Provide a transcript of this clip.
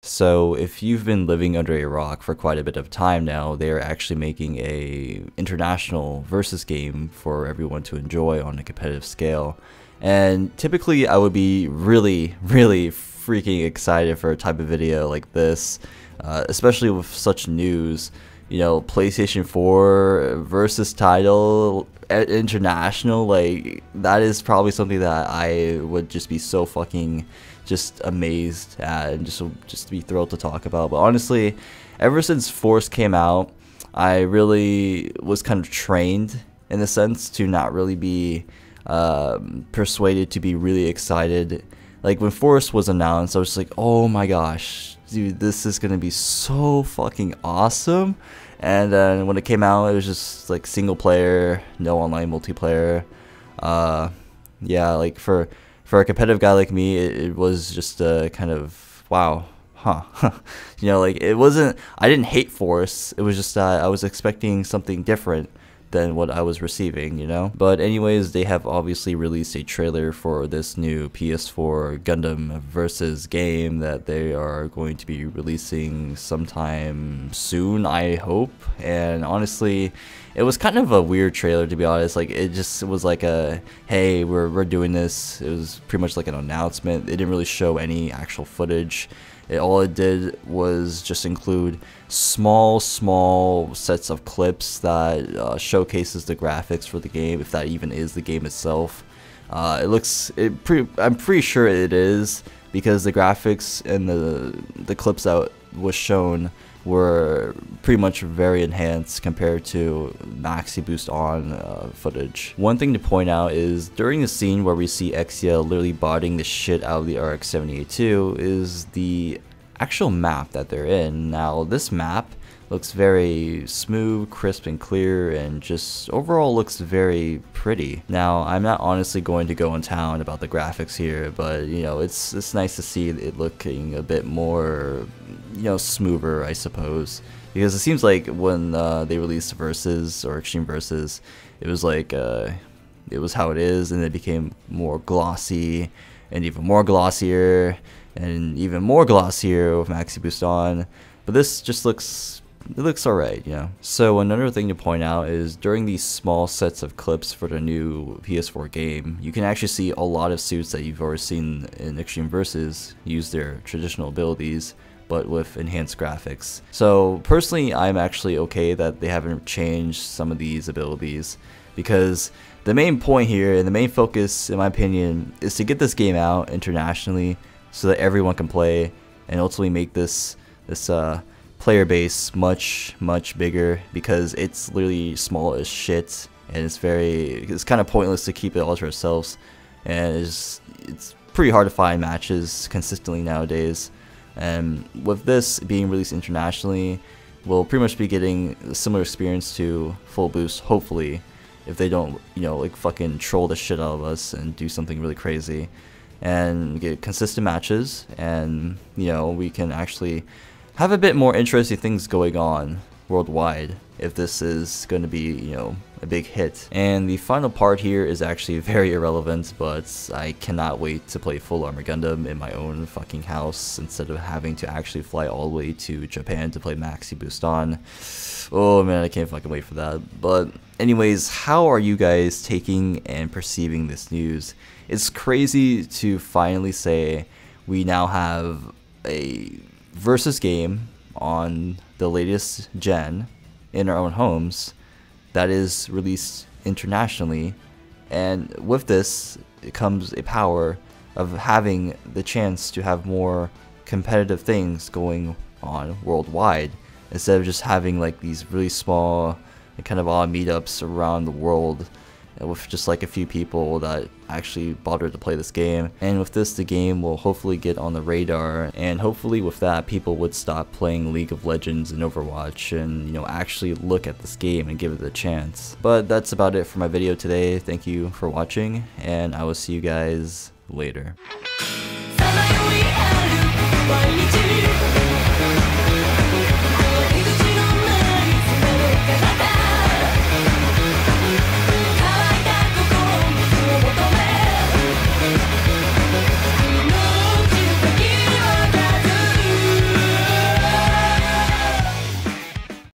So if you've been living under a rock for quite a bit of time now, they are actually making a international versus game for everyone to enjoy on a competitive scale. And typically I would be really freaking excited for a type of video like this, especially with such news. You know, PlayStation 4 versus title international, like that is probably something that I would just be so fucking just amazed at and just be thrilled to talk about. But honestly, ever since Force came out, I really was kind of trained in a sense to not really be persuaded to be really excited. Like when Force was announced, I was like, oh my gosh, dude, this is gonna be so fucking awesome. And then when it came out, it was just like single player, no online multiplayer. Yeah, like for a competitive guy like me, it was just a kind of wow, huh? You know, like it wasn't. I didn't hate Force. It was just that I was expecting something different than what I was receiving, you know. But anyways, they have obviously released a trailer for this new PS4 Gundam versus game that they are going to be releasing sometime soon, I hope. And honestly, it was kind of a weird trailer, to be honest. Like it was like a, hey, we're doing this. It was pretty much like an announcement. It didn't really show any actual footage. All it did was just include small sets of clips that showcases the graphics for the game, if that even is the game itself. I'm pretty sure it is, because the graphics and the clips that was shown were pretty much very enhanced compared to maxi boost on footage. One thing to point out is during the scene where we see Exia literally bodying the shit out of the RX-78-2 is the actual map that they're in. Now this map looks very smooth, crisp and clear, and just overall looks very pretty. Now I'm not honestly going to go in town about the graphics here, but you know, it's nice to see it looking a bit more, you know, smoother, I suppose, because it seems like when they released Versus or Extreme Versus, it was like it was how it is, and it became more glossy and even more glossier and even more glossier with maxi boost on. But this just looks alright, you know. So another thing to point out is during these small sets of clips for the new PS4 game, you can actually see a lot of suits that you've already seen in Extreme Versus use their traditional abilities, but with enhanced graphics. So personally, I'm actually okay that they haven't changed some of these abilities, because the main point here and the main focus, in my opinion, is to get this game out internationally so that everyone can play and ultimately make this player base much bigger, because it's literally small as shit and it's kind of pointless to keep it all to ourselves, and it's pretty hard to find matches consistently nowadays. And with this being released internationally, we'll pretty much be getting a similar experience to Full Boost, hopefully, if they don't, you know, like fucking troll the shit out of us and do something really crazy, and get consistent matches, and you know, we can actually have a bit more interesting things going on worldwide if this is going to be, you know, a big hit. And the final part here is actually very irrelevant, but I cannot wait to play Full Armor Gundam in my own fucking house instead of having to actually fly all the way to Japan to play maxi boost on. Oh man, I can't fucking wait for that. But anyways, how are you guys taking and perceiving this news? It's crazy to finally say we now have a versus game on the latest gen in our own homes that is released internationally, and with this it comes a power of having the chance to have more competitive things going on worldwide, instead of just having like these really small and kind of odd meetups around the world with just like a few people that actually bothered to play this game. And with this, the game will hopefully get on the radar, and hopefully with that, people would stop playing League of Legends and Overwatch and, you know, actually look at this game and give it a chance. But that's about it for my video today. Thank you for watching, and I will see you guys later.